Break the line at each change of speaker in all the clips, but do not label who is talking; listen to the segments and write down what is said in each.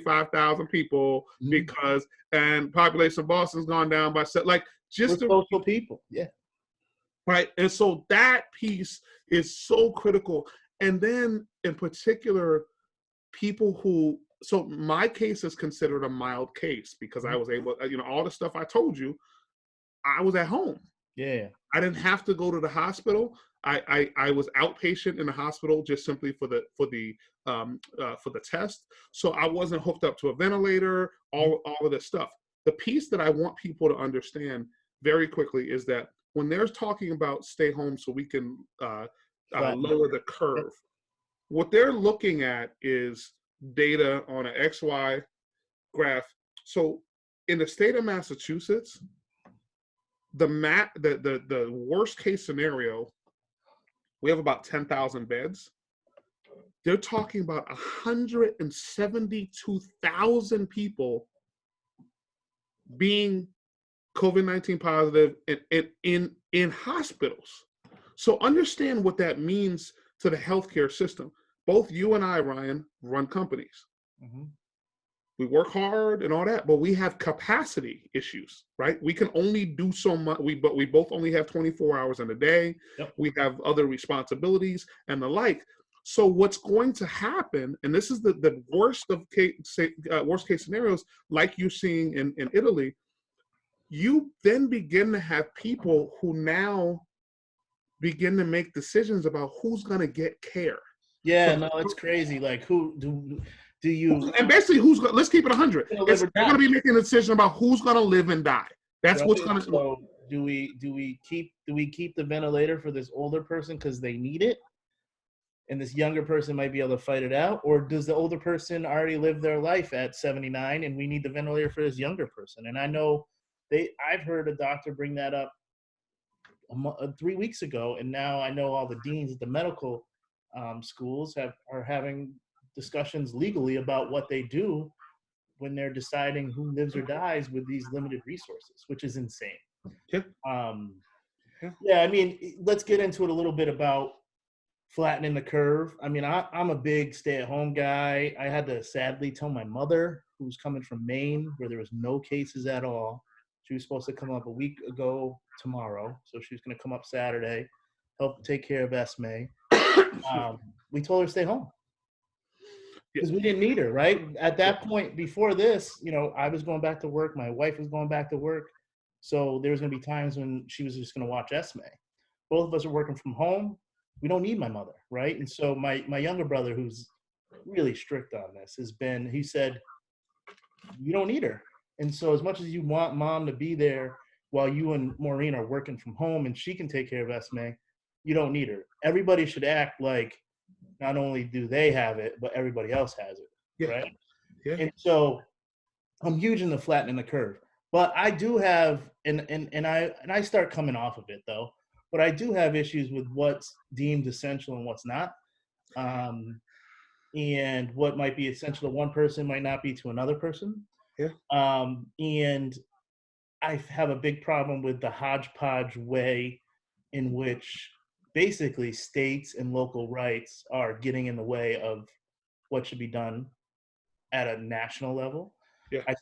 5,000 people because, and population of Boston's gone down by, like, just
we're social people. Yeah.
Right. And so that piece is so critical. And then in particular, people who, so my case is considered a mild case because I was able, all the stuff I told you, I was at home.
Yeah.
I didn't have to go to the hospital. I was outpatient in the hospital just simply for the test. So I wasn't hooked up to a ventilator, all of this stuff. The piece that I want people to understand very quickly is that when they're talking about stay home so we can lower the curve, what they're looking at is data on an XY graph. So in the state of Massachusetts, the worst case scenario, we have about 10,000 beds. They're talking about 172,000 people being COVID-19 positive in hospitals. So understand what that means to the healthcare system. Both you and I, Ryan, run companies. We work hard and all that, but we have capacity issues, right? We can only do so much. But we both only have 24 hours in a day.
Yep.
We have other responsibilities and the like. So what's going to happen, and this is the worst case scenarios, like you're seeing in Italy, you then begin to have people who now begin to make decisions about who's going to get care.
Yeah, no, it's crazy. Like, who do you?
And basically, let's keep it 100. They're going to be making a decision about who's going to live and die. That's what's going to.
So do we keep the ventilator for this older person because they need it, and this younger person might be able to fight it out, or does the older person already live their life at 79 and we need the ventilator for this younger person? And I know I've heard a doctor bring that up 3 weeks ago, and now I know all the deans at the medical schools are having discussions legally about what they do when they're deciding who lives or dies with these limited resources, which is insane.
Yeah.
Yeah, I mean, let's get into it a little bit about flattening the curve. I mean, I'm a big stay-at-home guy. I had to sadly tell my mother, who's coming from Maine, where there was no cases at all. She was supposed to come up a week ago tomorrow, so she was going to come up Saturday, help take care of Esme. We told her to stay home because we didn't need her, right? At that point, before this, I was going back to work. My wife was going back to work. So there was going to be times when she was just going to watch Esme. Both of us are working from home. We don't need my mother, right? And so my younger brother, who's really strict on this, he said, you don't need her. And so as much as you want mom to be there while you and Maureen are working from home and she can take care of Esme, you don't need her. Everybody should act like not only do they have it, but everybody else has it, right?
Yeah.
And so I'm huge in the flattening the curve. But I do have, and I start coming off of it though, but I do have issues with what's deemed essential and what's not. And what might be essential to one person might not be to another person.
Yeah.
And I have a big problem with the hodgepodge way in which basically states and local rights are getting in the way of what should be done at a national level.
Yeah.
I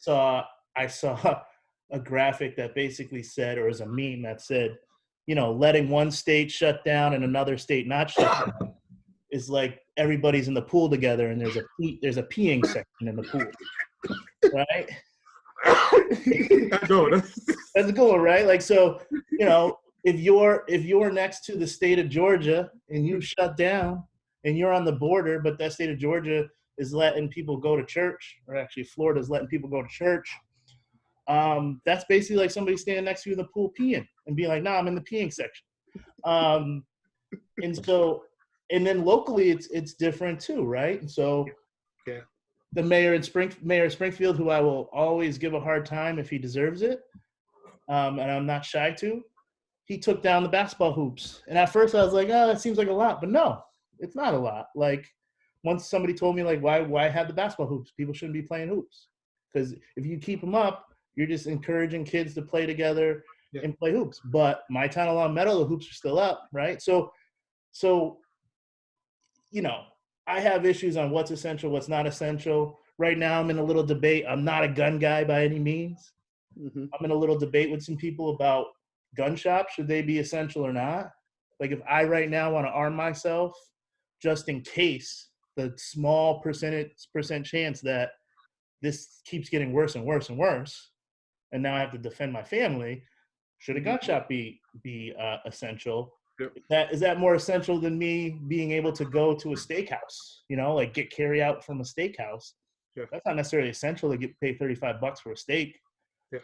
saw a graphic that basically said, or as a meme that said, letting one state shut down and another state not shut down is like everybody's in the pool together and there's a peeing section in the pool, right? That's a good one, right? Like, so, if you're next to the state of Georgia and you shut down and you're on the border, but that state of Georgia is letting people go to church, or actually Florida's letting people go to church, that's basically like somebody standing next to you in the pool peeing and being like, I'm in the peeing section. And then locally it's different too, right? And so
yeah.
The mayor of Springfield, who I will always give a hard time if he deserves it, and I'm not shy to, he took down the basketball hoops. And at first I was like, that seems like a lot. But no, it's not a lot. Like, once somebody told me, like, why have the basketball hoops? People shouldn't be playing hoops. Because if you keep them up, you're just encouraging kids to play together and play hoops. But my town along Meadow, the hoops are still up, right? So I have issues on what's essential, what's not essential. right now I'm in a little debate. I'm not a gun guy by any means.
Mm-hmm.
I'm in a little debate with some people about gun shops. Should they be essential or not? Like if I right now want to arm myself just in case, the small percent chance that this keeps getting worse and worse and worse, and now I have to defend my family, should a gun shop be essential?
Yep.
Is that more essential than me being able to go to a steakhouse? You know, like get carry out from a steakhouse.
Yeah.
That's not necessarily essential to pay $35 for a steak.
Yeah.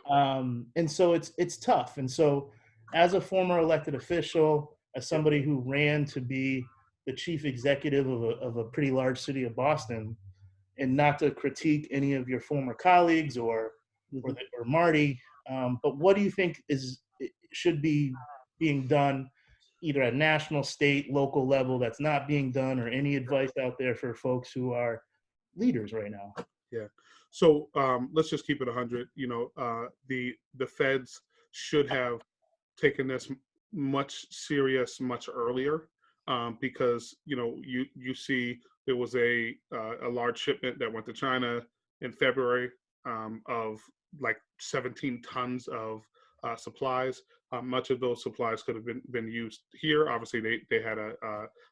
And so it's tough. And so, as a former elected official, as somebody who ran to be the chief executive of a pretty large city of Boston, and not to critique any of your former colleagues or Marty, but what do you think should be being done, either at national, state, local level, that's not being done, or any advice out there for folks who are leaders right now?
Yeah. So let's just keep it 100. You know, the feds should have taken this much earlier, because you know you see there was a large shipment that went to China in February, of like 17 tons of supplies. Much of those supplies could have been used here. Obviously, they had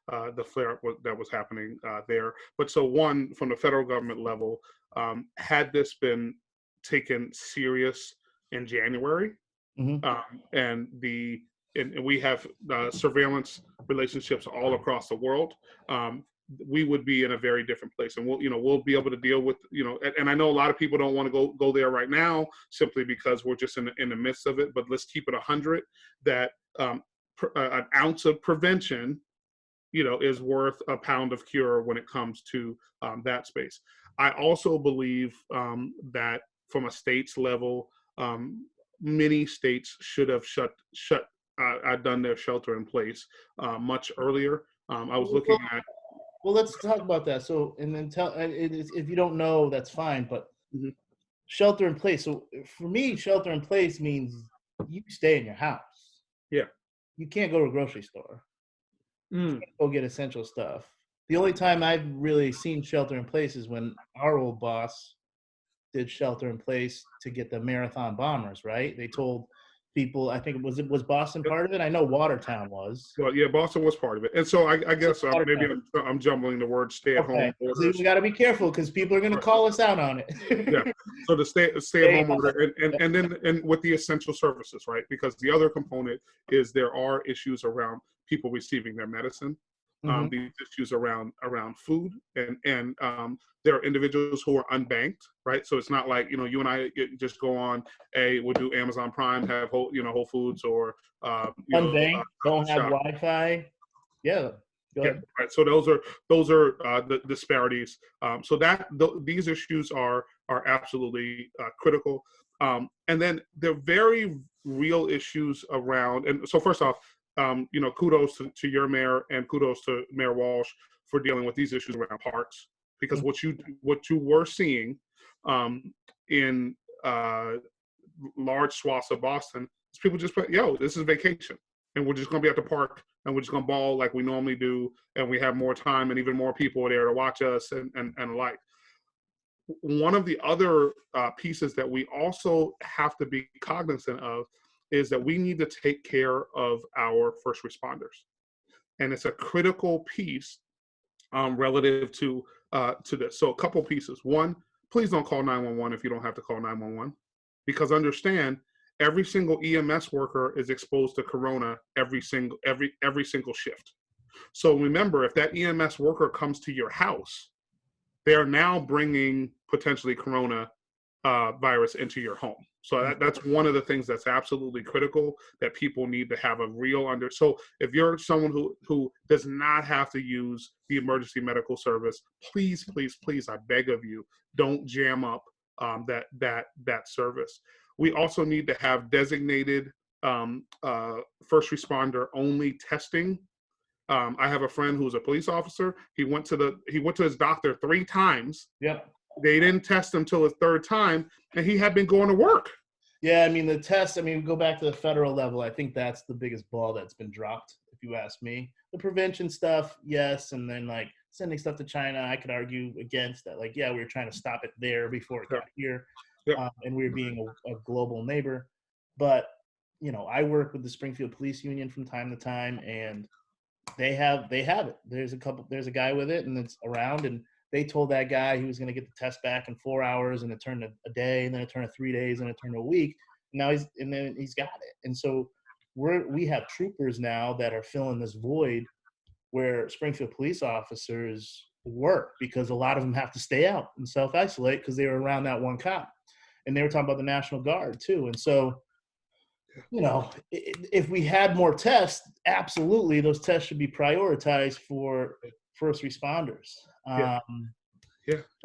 the flare up that was happening there. But so one, from the federal government level, had this been taken serious in January, and we have surveillance relationships all across the world, we would be in a very different place, and we'll be able to deal with, and I know a lot of people don't want to go there right now simply because we're just in the midst of it. But let's keep it 100 that an ounce of prevention, is worth a pound of cure when it comes to that space. I also believe that from a state's level, many states should have done their shelter in place much earlier. I was looking at.
Well, let's talk about that. So, and then if you don't know, that's fine. But shelter in place. So for me, shelter in place means you stay in your house.
Yeah.
You can't go to a grocery store. You can't go get essential stuff. The only time I've really seen shelter in place is when our old boss did shelter in place to get the marathon bombers, right? They told people, I think was Boston part of it? I know Watertown was.
Well, yeah, Boston was part of it. And so I guess maybe I'm jumbling the word stay-at-home orders.
We got to be careful because people are going to call us out on it.
Yeah. So the stay-at-home order, and then with the essential services, right? Because the other component is there are issues around people receiving their medicine. These issues around food, and there are individuals who are unbanked, right? So it's not like you and I just go on we'll do Amazon Prime, have Whole Foods, or
unbanked, don't have Wi-Fi. Yeah.
Yeah, right. So those are the disparities. So these issues are absolutely critical. And then there are very real issues around. And so first off, kudos to your mayor, and kudos to Mayor Walsh for dealing with these issues around parks, because what you were seeing in large swaths of Boston is people just put, this is vacation, and we're just going to be at the park, and we're just going to ball like we normally do, and we have more time and even more people there to watch us and like. One of the other pieces that we also have to be cognizant of is that we need to take care of our first responders, and it's a critical piece relative to this. So a couple pieces. One, please don't call 911 if you don't have to call 911, because understand every single EMS worker is exposed to corona every single shift. So remember, if that EMS worker comes to your house, they're now bringing potentially corona virus into your home. So that's one of the things that's absolutely critical that people need to have a real So if you're someone who does not have to use the emergency medical service, please, please, please, I beg of you, don't jam up that service. We also need to have designated first responder only testing. I have a friend who's a police officer. He went to his doctor 3 times.
Yep.
They didn't test him till his 3rd time, and he had been going to work.
Yeah, I mean, the test, go back to the federal level. I think that's the biggest ball that's been dropped, if you ask me. The prevention stuff, yes, and then like sending stuff to China. I could argue against that. Like, yeah, we were trying to stop it there before it got here, and we were being a global neighbor. But, I work with the Springfield Police Union from time to time, and they have it. There's a guy with it, and it's around, and they told that guy he was going to get the test back in 4 hours, and it turned a day, and then it turned to 3 days, and it turned to a week. Now he's got it. And so we have troopers now that are filling this void where Springfield police officers work, because a lot of them have to stay out and self-isolate because they were around that one cop. And they were talking about the National Guard too. And so, if we had more tests, absolutely, those tests should be prioritized for first responders.
And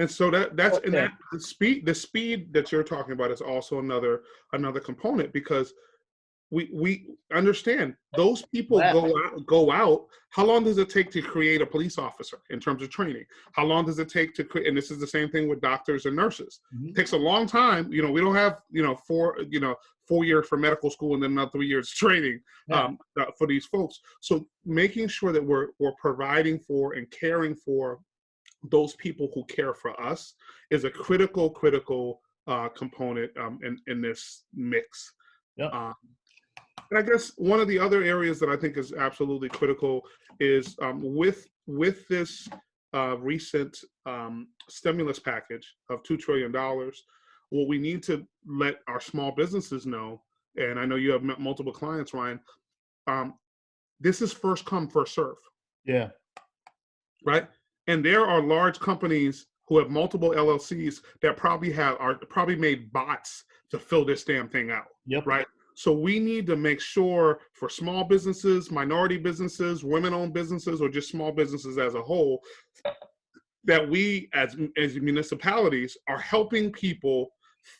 so the speed that you're talking about is also another component, because we understand those people go out. How long does it take to create a police officer in terms of training? How long does it take to create? And this is the same thing with doctors and nurses. It takes a long time. We don't have 4 years for medical school and then another 3 years training for these folks. So making sure that we're providing for and caring for those people who care for us is a critical component in this mix. And I guess one of the other areas that I think is absolutely critical is with this recent stimulus package of $2 trillion, what we need to let our small businesses know, and I know you have multiple clients, Ryan, this is first come, first serve.
Yeah.
Right? And there are large companies who have multiple LLCs that probably made bots to fill this damn thing out. Right? So we need to make sure for small businesses, minority businesses, women-owned businesses, or just small businesses as a whole, that we as municipalities are helping people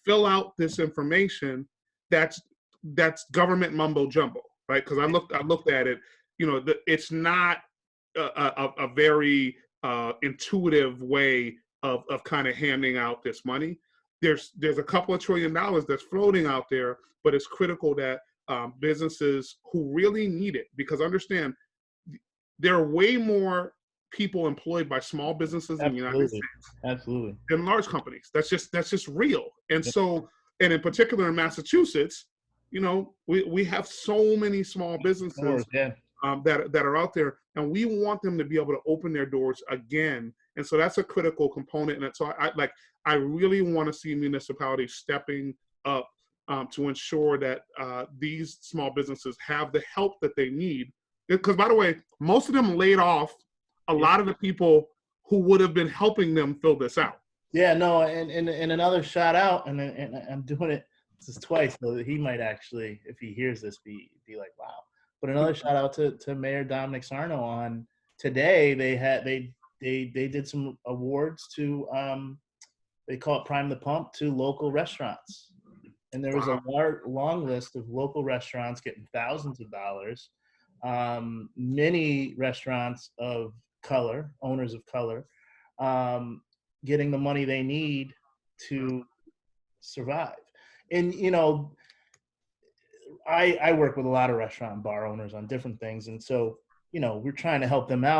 fill out this information that's government mumbo jumbo, right? Because I looked at it, it's not a very intuitive way of kind of handing out this money. There's a couple of $1 trillion that's floating out there, but it's critical that businesses who really need it, because understand there are way more people employed by small businesses in the United States than large companies. That's just real. And so, and in particular in Massachusetts, we have so many small businesses that are out there, and we want them to be able to open their doors again. And so that's a critical component. And so I really want to see municipalities stepping up to ensure that these small businesses have the help that they need. Because, by the way, most of them laid off a lot of the people who would have been helping them fill this out.
Yeah, no, and another shout out, and I'm doing it this is twice, so he might actually, if he hears this, be like, wow. But another shout out to Mayor Dominic Sarno on today. They did some awards to they call it Prime the Pump, to local restaurants. And there was a long list of local restaurants getting thousands of dollars. Many restaurants of color, owners of color, getting the money they need to survive. And, I work with a lot of restaurant and bar owners on different things. And so, we're trying to help them out.